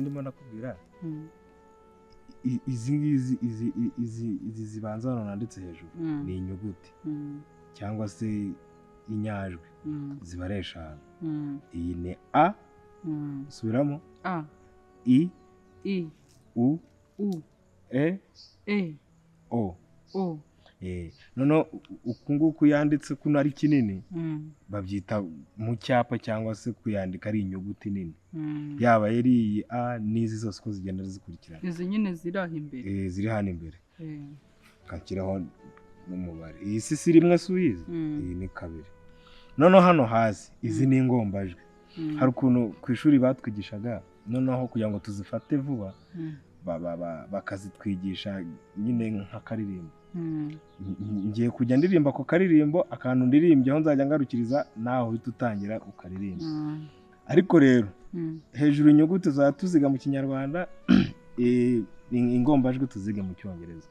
ndimo nakubwira izi zibanza hano nanditse hejuru ni inyuguti cyangwa se inyajwi ziba ari eshanu. Iyi ni a, subiramo, a, i, u, e, o. o. Noneho uku nguku yanditse kuno ari kinini babyita mu cyapa cyangwa se kuyandika ari inyuguti nini, yaba yari iyi a n'izi zose ko zigenda zikurikirana. Izi nyine ziri aho imbere, ziri hano imbere, kakiraho n'umubare. Iyi si rimwe suyizi, iyi ni kabiri. Noneho hano hasi izi ni ingombajwi. Hari ukuntu ku ishuri batwigishaga, noneho kugira ngo tuzifate vuba bakazitwigisha nyine nk'akaririmbo. Ngiye kujya ndirimba ku karirimbo, akantu ndirimbyeho nzajya ngarukiriza naho uhita utangira ukaririmba. Ariko rero hejuru inyuguti za tuziga mu Kinyarwanda, ingombajwi tuziga mu Cyongereza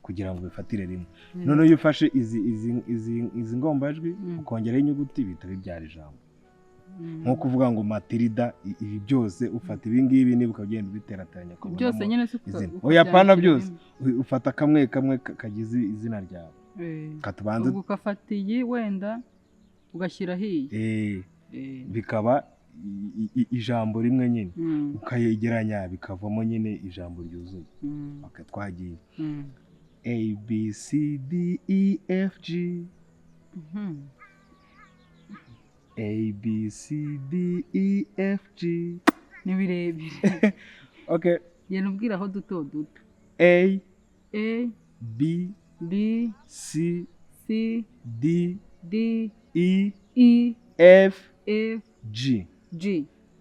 kugira ngo bifatire rimwe. Noneho iyo ufashe izi ngombajwi ukongeraho inyuguti bihita bibyara ijambo. Nko kuvuga ngo Matilda, ibi byose ufata ibi ngibi niba ukagenda ubiterateranya byose nyine oya pana byose ufata kamwe kagize izina ryawe. Katubanze ugafata iyi wenda ugashyira hiyi, bikaba ijambo rimwe nyine, ukayegeranya bikavamo nyine ijambo ryuzuye. Twagiye A B C D E F G, A B C D E F G. Ni birebire. Okay. Yena ubwira aho duto duto. A B C D E F G.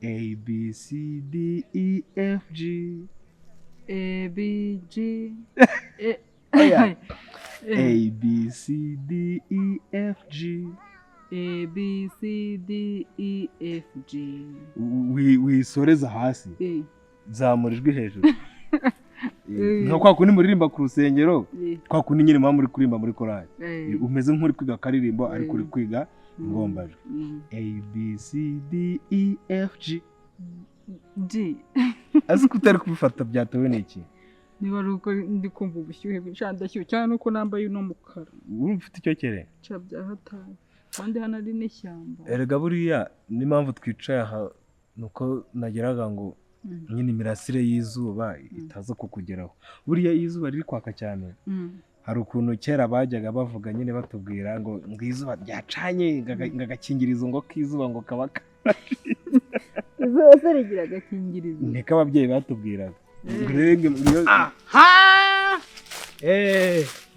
A B C D E F G. A B G. A B C D E F G. A B C D E F G. Wisoreza hasi, zamura ijwi hejuru. Nka kwa kundi muririmba ku rusengero, kwa kundi nyine mwa muri kuririmba muri korali, umeze nk'uri kwiga akaririmbo ariko uri kwiga ingombajwi. A B C D E F G. Azi kutari kubifata byatawe n'iki? Niba ruko ndi kumva ubushyuhe bw'ishandashyuye cyane uko nambaye no mukara. Urumfite icyo kere? Cyabya hataye. Kandi hano ari n'ishyamba. Erega buriya n'impamvu twicaye aha nuko nageraga ngo nyine imirasire y'izuba itaza kukugeraho. Buriya izuba riri kwaka cyane. Hari ukuntu kera bajyaga bavuga nyine batubwira ngo izuba ryacanye ngagakingirizo ngo kizuba ngo kabaka. Izuba se rigira agakingirizo. Niko ababyeyi batubwiraga.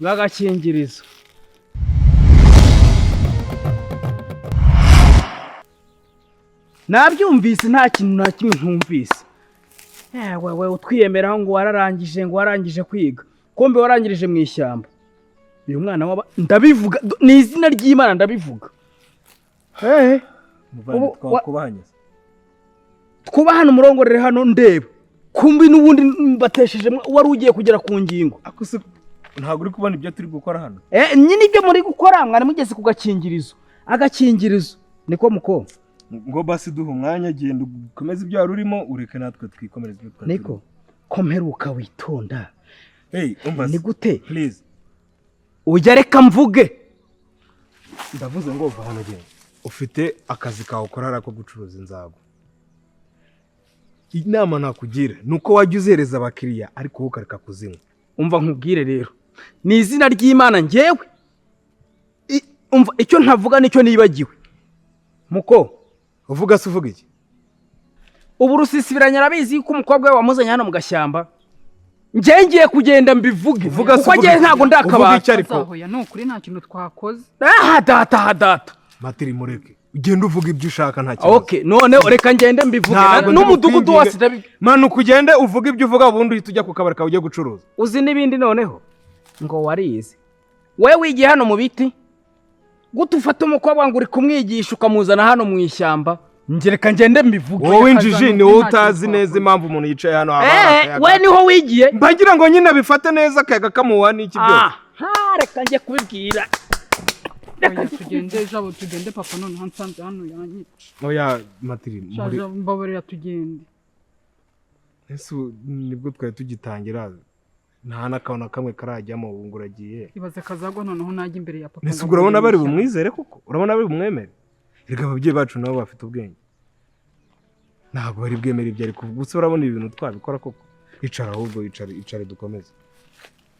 Ngagakingirizo. Nabyumvise nta kintu na kimwe ntumvise. Wewe utwiyemeraho ngo wararangije kwiga. Kombe warangirije mu ishyamba. Uyu mwana waba ndabivuga ni izina ry'Imana ndabivuga. Twakubahanyeze. Twubahana umurongorere hano ndeba. Kumbi n'ubundi mbatesheje wari ugiye kugera ku ngingo. Akuse ntabwo uri kubona ibyo turi gukora hano. Nyine ibyo muri gukora mwari mugeze ku gakingirizo. Agakingirizo niko muko. Ngo basi duha umwanya genda ukomeze ibyo wari urimo ureke natwe twikomereza ibyo twari. Niko komperuka witonda. Umva ni gute? Please. Ujya reka mvuge. Ndavuze ngo uva hano genda. Ufite akazi kawe ukora ko gucuruza inzago. Inama nakugira nuko wajya uzereza abakiriya ariko ukareka kuzinywa. Umva nkubwire rero. Ni izina ry'Imana ngewe. Umva icyo ntavuga nicyo nibagiwe. Muko uvuga se uvuga iki? Ubu rusisibiranya arabizi ko umukobwa we wamuzanye hano mu gashyamba. Ngiye kugenda mbivuge. Uvuga se uko agiye ntago ndakabaka. Azahoya no kuri nta kintu twakoze. Data. Matiri mureke. Ugenda uvuga ibyo ushaka nta kibazo. Okay, none reka ngende mbivuge. N'umudugudu wose ndabivuga. Manu kugende uvuga ibyo uvuga ubundi uhita ujya ku kabari kawe ugiye gucuruza. Uzi n'ibindi noneho ngo warize. Wewe wigiye hano mu biti? Gutufata umukobwa ngo uri kumwigisha ukamuzana hano mu ishyamba. Ngereka ngende mbivuge. Wowe injiji ni wowe utazi neza impamvu umuntu yicaye hano we niho wigiye. Mbagira ngo nyine bifate neza akayaga kamuwa n'iki byose. Reka ngiye kubibwira. Oya tugende jabo tugende papa none hansanze hano yanyica. Oya Matiri muri mbabarira tugende. ese nibwo twari tugitangira nta n'akantu kamwe karajyamo ubu ngo uragiye ibaze kazagwa noneho najya imbere ya papa ese urabona bari bumwizere koko urabona bari bumwemere reka ababyeyi bacu nabo bafite ubwenge ntabwo bari bwemere ibyo ari kuvuga gusa urabona ibintu twabikora koko icara ahubwo icare dukomeze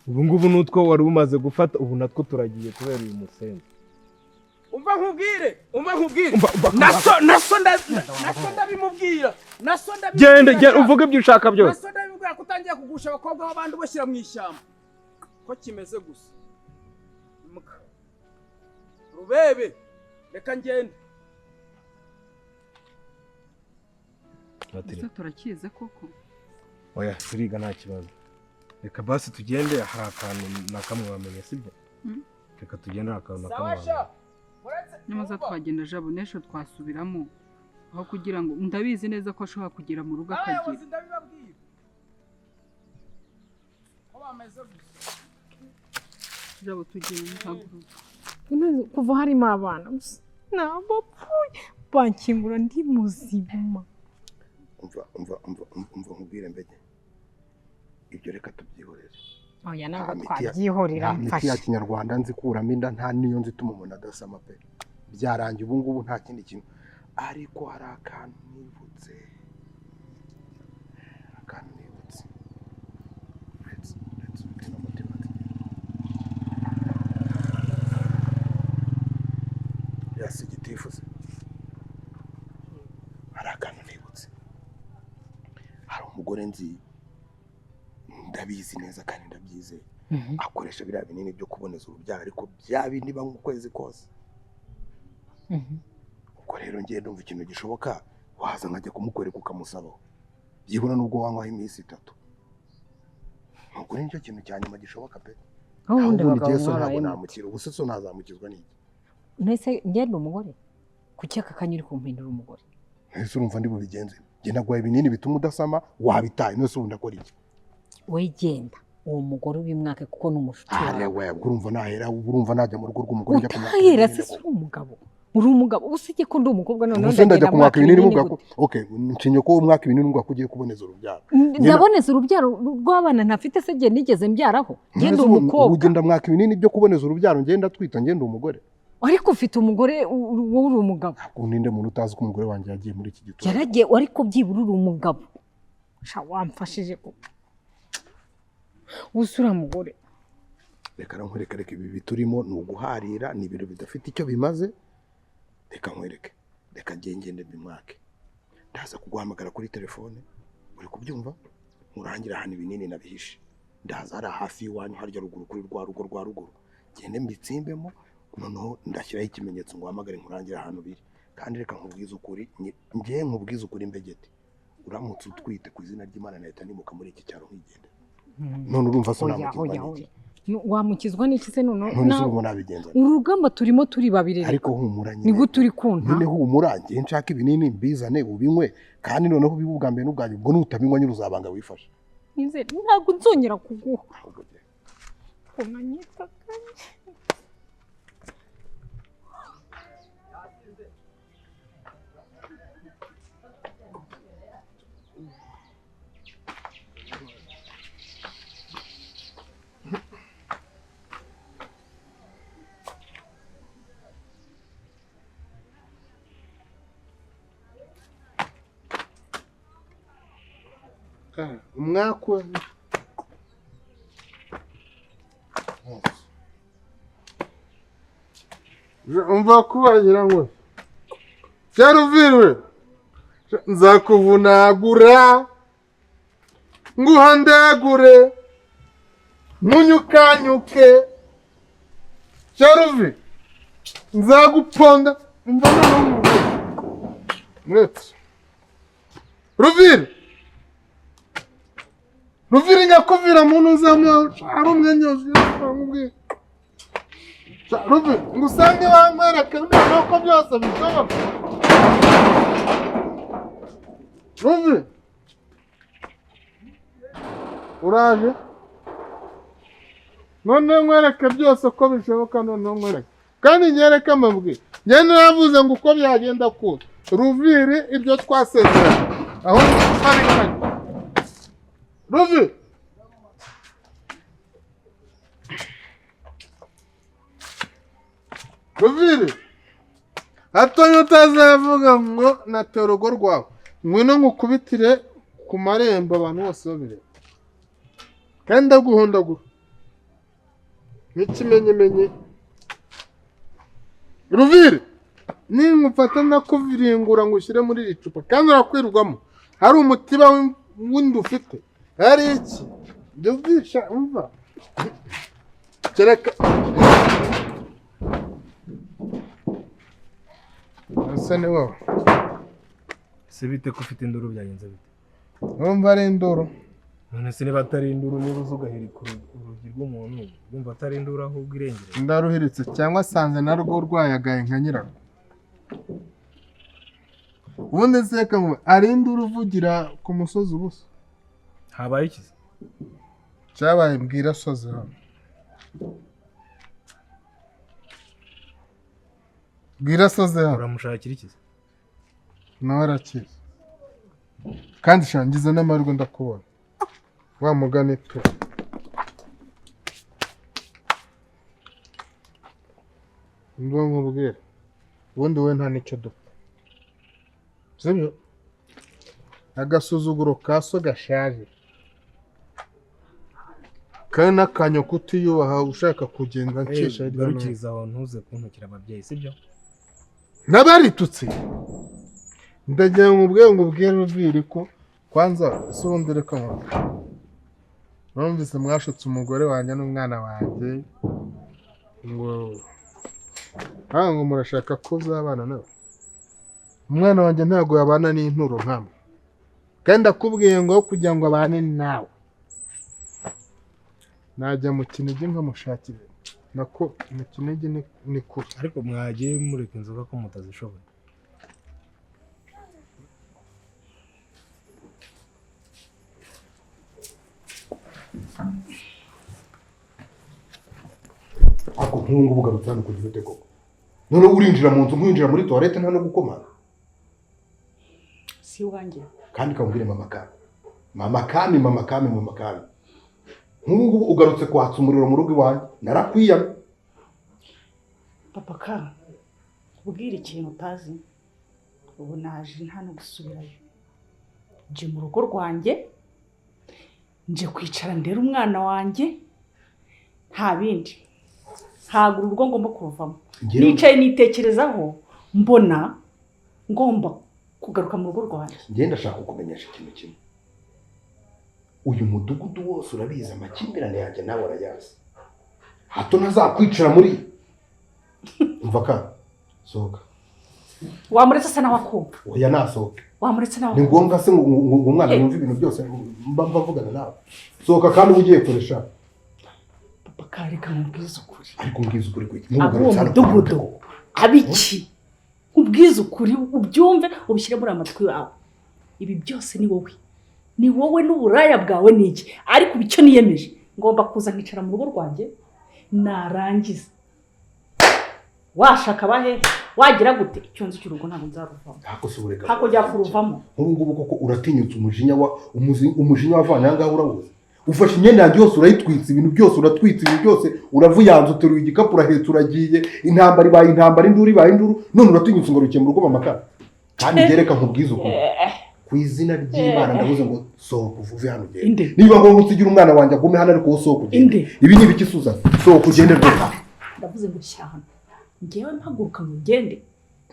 ubu ngubu n'utwo wari umaze gufata ubu natwo turagiye kubera uyu musenyi umva nkubwire naso ndabimubwira genda uvuge ibyo ushaka byose naso ndabimubwira ko utangiye kugusha abakobwa b'abandi ubashyira mu ishyamba ko kimeze gusa Rubebe reka ngende ese turakize koko oya turiga nta kibazo reka basi tugende hari akantu na kamwe wamenye sibyo reka tugende hari akantu na kamwe wamenye nyamaza twagenda jabo n'ejo twasubiramo aho kugira ngo ndabizi neza ko ashobora kugera mu rugo akagira jabo tugenda haguruka kuva harimo abana gusa nabapfuye bankingura ndi muzima umva nkubwire mbege ibyo reka tubyihorere oya ntabwo twabyihorera mfashe ya kinyarwanda nzi kuramo inda nta niyo nzi ituma umuntu adasama pe byarangiye ubu ngubu nta kindi kintu ariko hari akantu nibutse yasi igitifuze hari akantu nibutse hari umugore nzi ndabizi neza kandi ndabyizeye akoresha biriya binini byo kuboneza urubyaro ariko bya bindi banywa ukwezi kose ubwo rero ngiye ndumva ikintu gishoboka waza nkajya kumukorera ukamusabaho byibura nubwo wanywaho iminsi 3 nubwo nicyo kintu cya nyuma gishoboka pe ubundi bagabo ntabwo namukira ubu se so nazamukizwa n'iki nese ngende umugore kucyaka kanyuri kumpindura umugore nese urumva ndi bubigenze nge nagwaye ibinini bituma udasama wabitaye nese ubundi akora iki wegenda uwo mugore w'imwaka kuko n'umushuti wawe urumva nahera urumva najya mu rugo rw'umugore njya kumwaka utahera se umugabo uri umugabo usije ko ndi umukobwa none ndagenda kumwaka ibinini mugako okay nshinye ko umwaka ibinini mugako ugiye kuboneza urubyaro ndaboneza urubyaro rw'abana ntafite se gihe nigeze mbyaraho ngenda umukobwa ugenda mwaka ibinini byo kuboneza urubyaro ngenda twita ngenda umugore ariko ufite umugore wowe uri umugabo ninde muntu utazi ko umugore wanjye yagiye muri iki gitondo yaragiye ariko byibura uri umugabo sha wamfashije ko usura mugore reka nkwereke ibi biturimo ni uguharira ni ibintu bidafite icyo bimaze reka nkwereke reka ngende bimwake ndaza kuguhamagara kuri telefone uri kubyumva murangira ahantu ibinini nabihishe ndaza ari hafi y'iwanyu harya ruguru kuri rwa ruguru gende mbitsimbemo noneho ndashyiraho ikimenyetso ngo uhamagare nkurangira ahantu biri kandi reka nkubwize ukuri ngiye nkubwize ukuri mbegete uramutse utwite ku izina ry'Imana nahita nimuka muri iki cyaro nkigende none urumva so namukizwa wamukizwa n'iki se none ubu nabigenza urugamba turimo turi babiri ariko humura nyine ni gute uri kunta nyine humura ngiye nshaka ibinini mbizane ubinywe kandi noneho bibu bwa mbere n'ubwanyu ubwo nutabinywa nyine uzabanga wifashe nizere ntabwo nzongera kuguha kunanyita kanje umwaka umva kubagira ngo cyaruviriwe nzakuvunagura nguhandagure ntunyukanyuke cyaruvi nzaguponda umva noneho mwete Ruviri ngakuvira muntu uzamya ari umwenyozi nkubwiye Ruviri ngusange bamwereke nuko byose bishoboka Ruviri uraje none nkwereke byose ko bishoboka none nkwereke kandi nyereke amabwi njye naravuze ngo uko byagenda kose Ruviri ibyo twasezeranye aho twari Ruvi Ruvire hatonye utazavuga ngo natera urugo rwawe ngwino ngukubitire ku marembo abantu bose babireba kandi ndaguhondagura n'ikimenyemenye Ruvire ninkufata nakuviringura ngo ushyire muri iri cupa kandi urakwirwamo hari umutiba w'indi ufite hari iki byumvisha umva kereka asa ni wowe ese bite ko ufite induru byagenze bite urumva ari induru none se niba atari induru niba uza ugahirika urugi rw'umuntu urumva atari induru ahubwo irengera ndaruhiritse cyangwa asanze narwo rwayagaye nka nyirarwo ubundi seka ngo ari induru uvugira ku musozi ubusa habaye iki cyabaye mbwira soze hano bwira soze hano uramushakira iki nawe arakizi kandi shangiza n'amahirwe ndakubona wa mugani tu ngo nkubwire ubundi we nta nicyo dupfa sibyo agasuzuguro ka so gashaje kandi n'akanyo kutiyubaha ushaka kugenda ncisha hirya no hino garukiriza aho ntuze kuntukira ababyeyi sibyo n'abaritutse ndagira ngo ubwire Ruvire ko kwanza ese ubundi reka nkora numvise mwashutse umugore wanjye n'umwana wanjye ngo murashaka ko uzabana nawe umwana wanjye ntabwo yabana n'inturo nkamwe kandi akubwiye ngo kugira ngo abane nawe najya mu kinigi nkamushakira nako mu kinigi ni kure ariko mwagiye mureka inzoga ko mutazishoboye ako nk'ubu bugarutse hano kugira ute koko none urinjira mu nzu nkwinjira muri toilette nta no gukomana si wanjye kandi kamubwire mama kami nk'ubu ugarutse kwatsa umuriro mu rugo iwanjye narakwiyamye papa ka ubwira ikintu utazi ubu naje nta no gusubirayo nje mu rugo rwanjye nje kwicara ndera umwana wanjye nta bindi ntabwo urugo ngomba kuruvamo nicaye nitekerezaho mbona ngomba kugaruka mu rugo rwanjye ngenda ndashaka kukumenyesha ikintu kimwe uyu mudugudu wose urabizi amakimbirane yanjye nawe arayazi hato ntazakwicara muri umva ka sohoka wamuretse se nawe akumva oya nasohoke wamuretse nawe ni ngombwa se ngo umwana yumve ibintu byose mba mvugana nawe sohoka kandi uba ugiye kuresha papa kareka mubwiza ukuri ariko mbwiza ukuri kwiki abo mudugudu abiki ubwiza ukuri ubyumve ubishyire muri amatwi yawe ibi byose ni wowe n'uburaya bwawe niki ariko icyo niyemeje ngomba kuza nkicara mu rugo rwanjye narangiza washaka bahe wagira gute icyonzi cy'urugo ntabwo nzaruvamo hako jya kuruvamo ngubu koko uratinyutse umujinya wavanye aha ngaha urawuzi ufashe imyenda yanjye yose urayitwitse ibintu byose uratwitse ibintu byose uravuyanze uteruye igikapu urahetse uragiye intambara ibaye intambara induru ibaye induru none uratinyutse ngo rukiye mu rugo mamakara kandi gereka nkubwize ukuri ku izina ry'Imana ndavuze ngo sohoka uvuve hano ugende niba ngombwa usigira umwana wanjye agume hano ariko sohoka ugende ibi ni ibiki Susan sohoka ugende rwose ndavuze ngo cyahano ngewe mpaguruka ngo ngende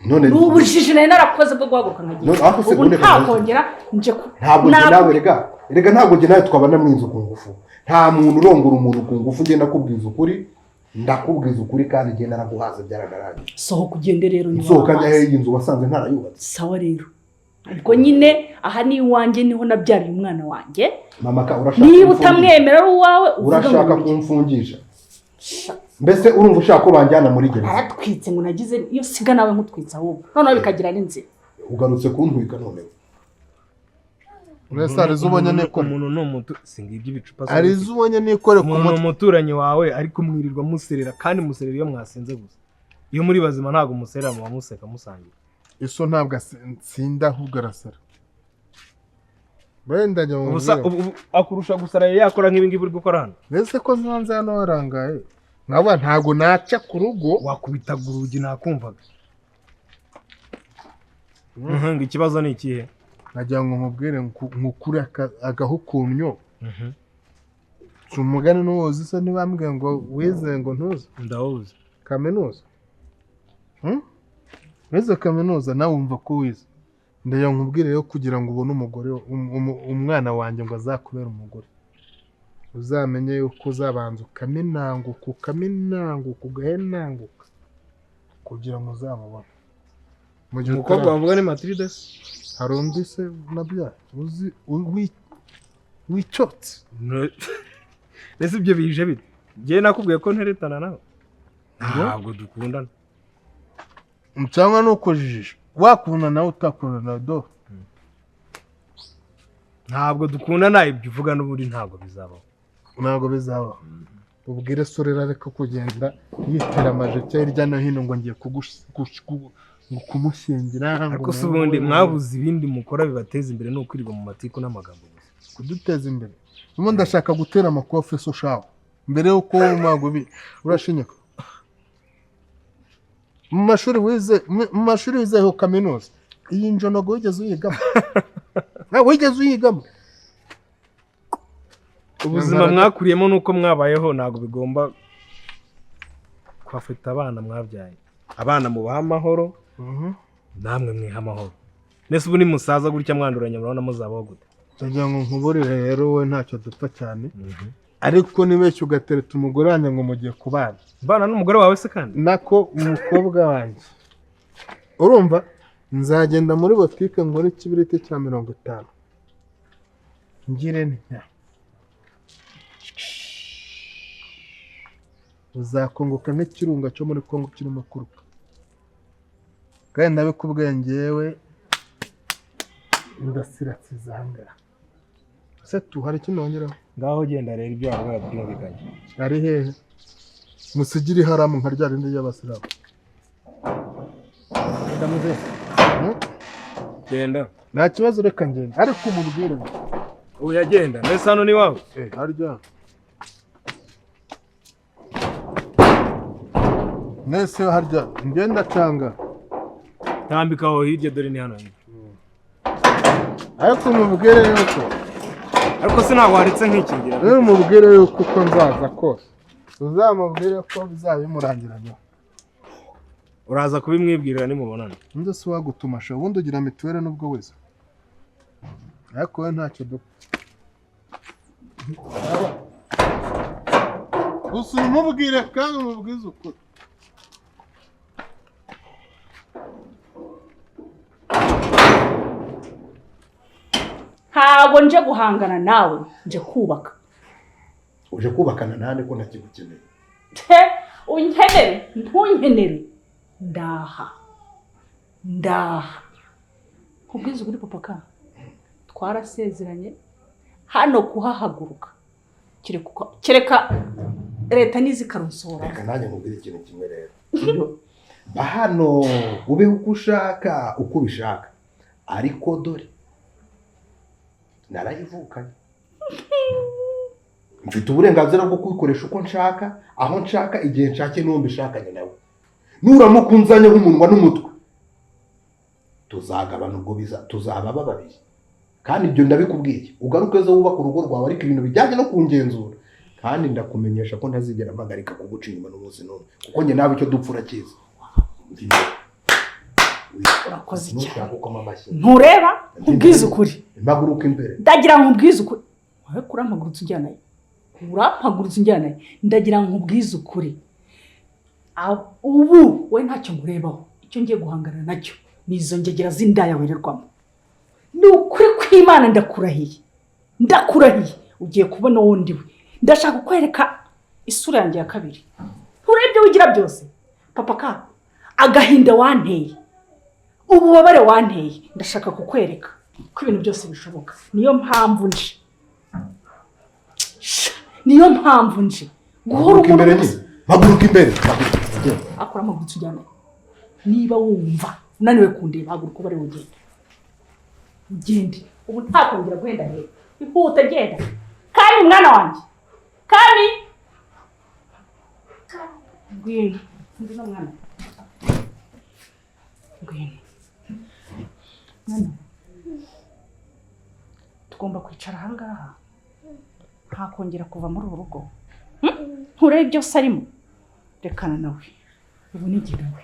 none n'ubujiji nayo narakoze bwo guhaguruka nkagenda ubu ntakongera nje ntabwo nje nawe rega ntabwo nje nawe twabana mu inzu ku ngufu nta muntu urongora umuntu ku ngufu ngenda kubwiza ukuri ndakubwiza ukuri kandi ngenda naraguhaza byaragaranye sohoka ugende rero ni sohoka njya iyi nzu wasanze ntarayubatse sawa rero ubwo nyine aha ni iwanjye niho nabyariye umwana wanjye mama ka urashaka niba utamwemera ari uwawe urashaka kumfungisha mbese urumva ushaka ko banjyana muri gereza aratwitse ngo nagize iyo siga nawe nkutwitse ahubwo noneho bikagira n'inzira ugarutse kuntwika none urese arizo ubonye nikore umuntu ni umutu singibye ibicupa arizo ubonye nikore ku umuntu umuturanyi wawe ariko mwirirwa muserera kandi muserera iyo mwasenze gusa iyo muri bazima ntabwo muserera muba museka musangira iso ntabwo sinda ahubwo arasara wenda njya mu ubusa akurusha gusara yakora nk'ibi ngibi uri gukora hano. mbese ko nsanze hano warangaye nkaba ntago naca ku rugo wakubitaga urugi nakumvaga. ngo ikibazo ni ikihe? nagira ngo nkubwire nkukure agahukumyo umugani n'uwozi se ntibambwiye ngo wize ngo ntuze. Ndawuzi. Kaminuza wize kaminuza nawe wumva ko wize. ndagira nkubwire yo kugira ngo ubone umugore umwana wanjye ngo azakubera umugore uzamenye yuko uzabanza ukaminanguka ugahenanguka kugira ngo uzamubone. umukobwa wavuga ni Matilde se? hari undi se nabya uzi wicotse ese ibyo bije bite? Ngiye nakubwiye ko nteretana nawe ntabwo dukundana. cyangwa nuko jijisha wakunda nawe utakunda do ntabwo dukundana. Ibyo uvuga n'ubundi ntabwo bizabaho. ubwire sorera ariko kugenda yitera amajeke hirya no hino ngo ngiye kumushyingira. ariko se ubundi mwabuze ibindi mukora bibateza imbere no kwirirwa mu matiku n'amagambo gusa? kuduteza imbere ubu ndashaka gutera amakofe so shawo mbere yuko magubi urashinyika mu mashuri wizeho kaminuza iyi njonogo wigeze uyigamo ubuzima mwakuriyemo nuko mwabayeho ntabwo bigomba kwafita abana mwabyaye. abana mubaha amahoro namwe mwiha amahoro. nese ubu ni musaza gutya mwanduranya murabona muzabaho gute? ndagira ngo nkuburire rero we ntacyo dupfa cyane ariko nibeshye ugatereta umugore wanjye ngo mugiye kubana. mbana n'umugore wawe se kandi? nako umukobwa wanjye urumva nzagenda muri botike ngore ikibiriti cya 50 ngire nti uzakongoka nk'ikirunga cyo muri Kongo kirimo kuruka kandi ndabikubwiye ngewe ndasiratsiza hangara se tu hari kino ngeraho ngaho genda rero ibyo wavuga byumvikanye. ari hehe musigiri haramu nka rya rindi y'abasiramu ndamuze genda nta kibazo reka ngenda ariko umubwire uya genda nese hano ni wawe harya nese harya ngenda canga tambikaho hirya dore ni hano. ariko umubwire yuko ariko se ntabwo waretse nk'ikingira. rero umubwire yuko uko nzaza kose uzamubwire ko bizabimurangiranya. uraza kubimwibwirira nimubonana. nze si wagutuma sha ubundi ugira mituweli n'ubwo wese ariko we ntacyo dupfa. gusa umubwire kandi umubwize ukuri. ntabwo nje guhangana nawe nje kubaka. uje kubakana nande ko ntakigukeneye? unkenere ntunkenere ndaha kubwiza ukuri papa twarasezeranye hano kuhahaguruka kereka leta nizikaronsora. reka nanjye nkubwire ikintu kimwe rero hano ubeho uko ushaka uko ubishaka ariko dore narayivukanye mfite uburenganzira bwo kubikoresha uko nshaka aho nshaka igihe nshake n'uwo mbishakanye nawe. nuramuka unzanye nk'umunwa n'umutwe tuzagabana ubwo tuzaba babiri kandi ibyo ndabikubwiye ugaruke zo wubaka urugo rwawe ariko ibintu bijyanye no kungenzura kandi ndakumenyesha ko ntazigera mpagarika kuguca inyuma n'umunsi n'umwe kuko njye nawe icyo dupfura cyiza. urakoze cyane ntureba nkubwize ukuri mpaguruka imbere ndagira ngo nkubwize ukuri wowe kurampagurutse unjyanaye ndagira ngo nkubwize ukuri ubu we ntacyo murebaho icyo ngiye guhangana nacyo ni izo ngegera z'indaya wererwamo. ni ukuri kw'Imana ndakurahiye ugiye kubona wundi we ndashaka kukwereka isura yanjye ya kabiri. nturebye wigira byose papa agahinda wanteye ububabare wanteye ndashaka kukwereka ko ibintu byose bishoboka. niyo mpamvu nje guhora mpaguruka imbere akora amaguru ujyana. niba wumva unaniwe kundeba haguruka ubare ugende ubu ntakongera guhenda rero ihute genda kandi mwana wanjye kandi ngwino ngwino mwana ngwino mwana tugomba kwicara ahangaha ntakongera kuva muri uru rugo nturebe byose arimo rekana nawe ubu ni igihe nawe